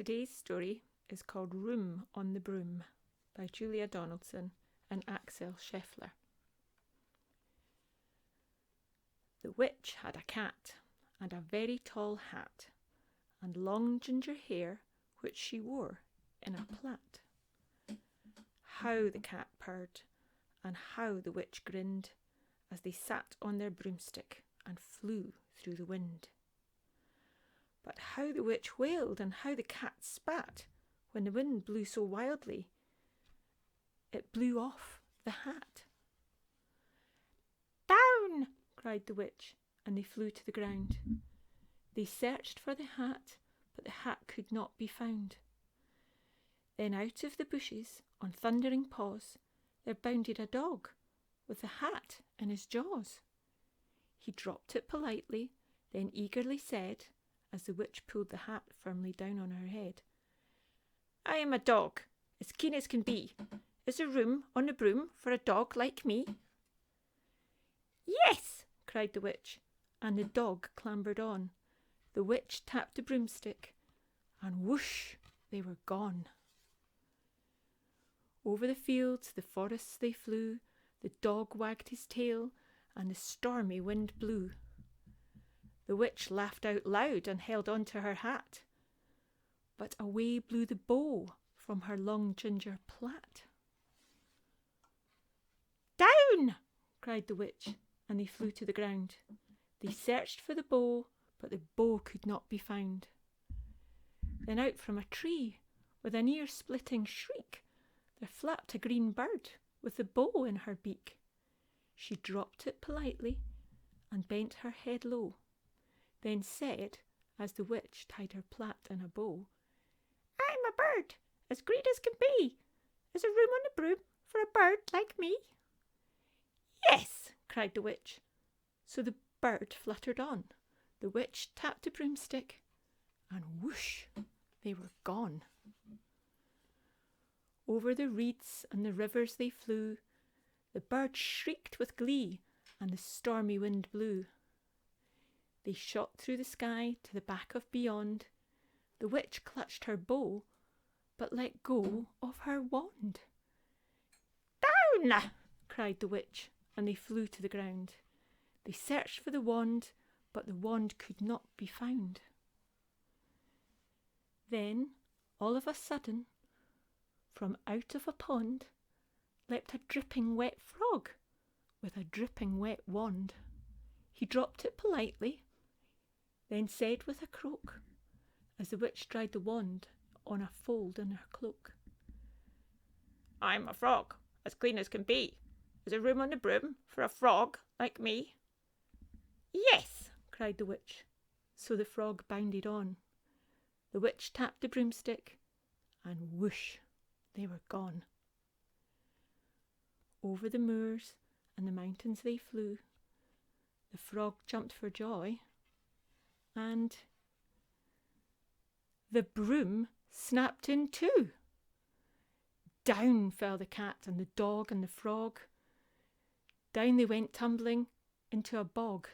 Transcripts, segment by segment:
Today's story is called Room on the Broom by Julia Donaldson and Axel Scheffer. The witch had a cat and a very tall hat and long ginger hair which she wore in a plait. How the cat purred and how the witch grinned as they sat on their broomstick and flew through the wind. But how the witch wailed and how the cat spat when the wind blew so wildly it blew off the hat. "Down!" cried the witch, and they flew to the ground. They searched for the hat, but the hat could not be found. Then out of the bushes, on thundering paws, there bounded a dog with the hat in his jaws. He dropped it politely, then eagerly said, as the witch pulled the hat firmly down on her head, "I am a dog, as keen as can be. Is there room on the broom for a dog like me?" "Yes!" cried the witch, and the dog clambered on. The witch tapped the broomstick, and whoosh, they were gone. Over the fields, the forests they flew, the dog wagged his tail, and the stormy wind blew. The witch laughed out loud and held on to her hat, but away blew the bow from her long ginger plait. "Down!" cried the witch, and they flew to the ground. They searched for the bow, but the bow could not be found. Then out from a tree, with an ear-splitting shriek, there flapped a green bird with the bow in her beak. She dropped it politely and bent her head low, then said, as the witch tied her plait in a bow, "I'm a bird, as green as can be. Is there room on the broom for a bird like me?" "Yes!" cried the witch. So the bird fluttered on. The witch tapped the broomstick, and whoosh, they were gone. Over the reeds and the rivers they flew. The bird shrieked with glee, and the stormy wind blew. They shot through the sky to the back of beyond. The witch clutched her bow, but let go of her wand. "Down!" cried the witch, and they flew to the ground. They searched for the wand, but the wand could not be found. Then, all of a sudden, from out of a pond leapt a dripping wet frog with a dripping wet wand. He dropped it politely, then said with a croak, as the witch dried the wand on a fold in her cloak, "I'm a frog, as clean as can be. Is there room on the broom for a frog like me?" "Yes!" cried the witch. So the frog bounded on. The witch tapped the broomstick, and whoosh, they were gone. Over the moors and the mountains they flew. The frog jumped for joy, and the broom snapped in two. Down fell the cat and the dog and the frog. Down they went tumbling into a bog.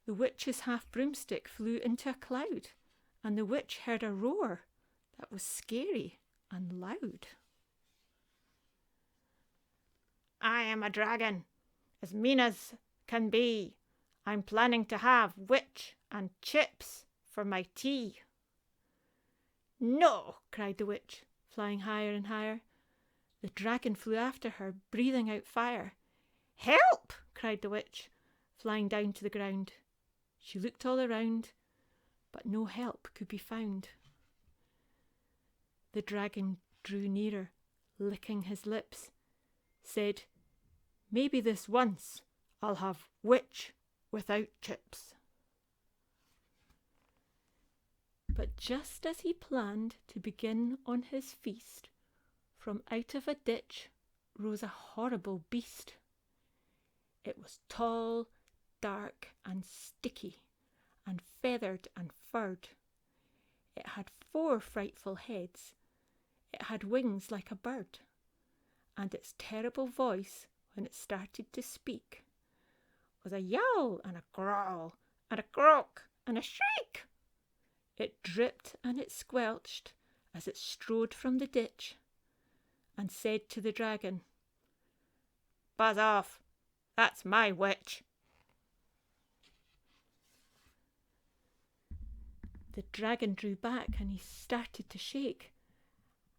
The witch's half broomstick flew into a cloud, and the witch heard a roar that was scary and loud. "I am a dragon, as mean as can be. I'm planning to have witch and chips for my tea." "No!" cried the witch, flying higher and higher. The dragon flew after her, breathing out fire. "Help!" cried the witch, flying down to the ground. She looked all around, but no help could be found. The dragon drew nearer, licking his lips, said, "Maybe this once I'll have witch without chips." But just as he planned to begin on his feast, from out of a ditch rose a horrible beast. It was tall, dark and sticky, and feathered and furred. It had 4 frightful heads. It had wings like a bird, and its terrible voice, when it started to speak, was a yowl and a growl and a croak and a shriek. It dripped and it squelched as it strode from the ditch, and said to the dragon, "Buzz off, that's my witch." The dragon drew back and he started to shake.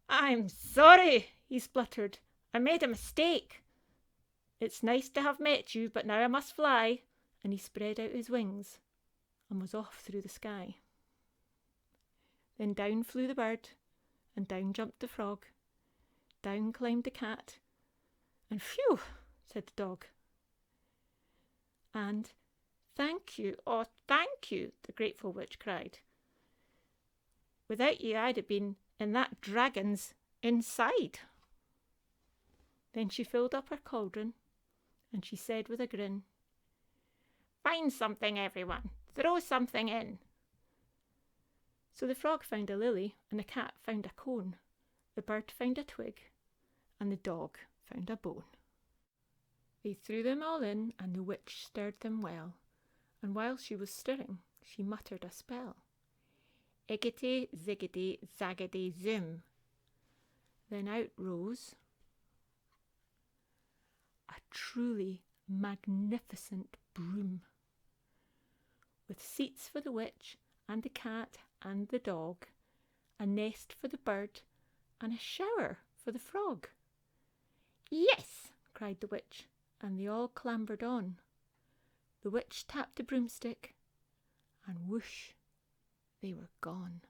"I'm sorry," he spluttered. "I made a mistake. It's nice to have met you, but now I must fly." And he spread out his wings and was off through the sky. Then down flew the bird, and down jumped the frog. Down climbed the cat, and phew, said the dog. And "Thank you, oh thank you," the grateful witch cried. "Without you I'd have been in that dragon's inside." Then she filled up her cauldron, and she said with a grin, "Find something, everyone. Throw something in." So the frog found a lily, and the cat found a cone, the bird found a twig, and the dog found a bone. They threw them all in, and the witch stirred them well, and while she was stirring, she muttered a spell. Iggity, ziggity, zaggity, zoom. Then out rose a truly magnificent broom, with seats for the witch and the cat and the dog, a nest for the bird, and a shower for the frog. "Yes," cried the witch, and they all clambered on. The witch tapped the broomstick, and whoosh, they were gone.